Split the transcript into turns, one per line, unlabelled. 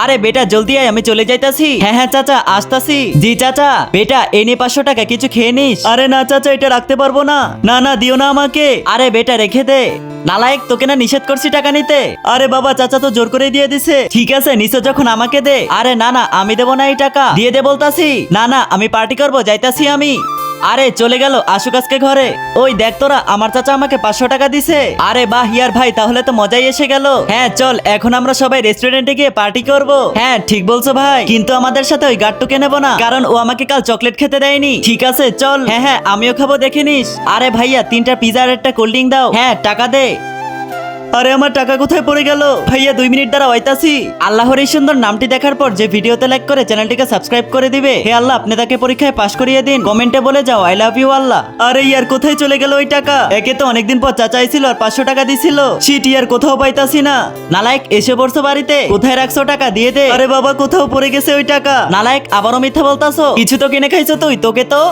আরে বেটা জলদি আয়, আমি চলে যাইতাছি। হ্যাঁ হ্যাঁ চাচা আসতাছি। জি চাচা। বেটা এই নে 500 টাকা, কিছু খেয়ে নিস। আরে না চাচা, এটা রাখতে পারবো না। না না দিও না আমাকে। আরে বেটা রেখে দে। নালায়েক, তোকে না নিষেধ করছি টাকা নিতে। আরে বাবা চাচা তো জোর করে দিয়ে দিছে। ঠিক আছে নিছো যখন আমাকে দে। আরে না না আমি দেবো না এই টাকা, দিয়ে দে বলতাছি। না না আমি পার্টি করবো, যাইতাছি আমি। আরে চলে গেল আশুক আজকে ঘরে। ওই দেখ তোরা, আমার চাচা আমাকে 500 টাকা দিছে। আরে বাহ ইয়ার ভাই, তাহলে তো মজাই এসে গেল। হ্যাঁ চল এখন আমরা সবাই রেস্টুরেন্টে গিয়ে পার্টি করব। হ্যাঁ ঠিক বলছো ভাই, কিন্তু আমাদের সাথে ওই গাট্টুকে নেবো না, কারণ ও আমাকে কাল চকলেট খেতে দেয়নি। ঠিক আছে চল। হ্যাঁ হ্যাঁ আমিও খাবো, দেখে নিস। আরে ভাইয়া 3টা পিজা আর একটা কোল্ড ড্রিঙ্ক দাও। হ্যাঁ টাকা দে। আরে আমার টাকা কোথায় পড়ে গেল? ভাইয়া 2 মিনিট দ্বারা হইতাছি। আল্লাহর এই সুন্দর নামটি দেখার পর যে ভিডিওতে লাইক করে চ্যানেলটিকে সাবস্ক্রাইব করে দিবে। হে আল্লাহ আপনি তাকে পরীক্ষায় পাশ করিয়ে দিন। কমেন্টে বলে যাও আই লাভ ইউ আল্লাহ। আরে ইয়ার কোথায় চলে গেল ওই টাকা? একে তো অনেকদিন পর চাচা আইছিল আর 500 টাকা দিছিল। শিট ইয়ার কোথাও পাইতাছি না। নালায়েক এসে পড়ছো বাড়িতে, কোথায় রাখছো টাকা দিয়ে দে। আরে বাবা কোথাও পড়ে গেছে ওই টাকা। নালায়েক আবারও মিথ্যা বলতাছো, কিছু তো কিনে খাইছো তুই, তোকে তো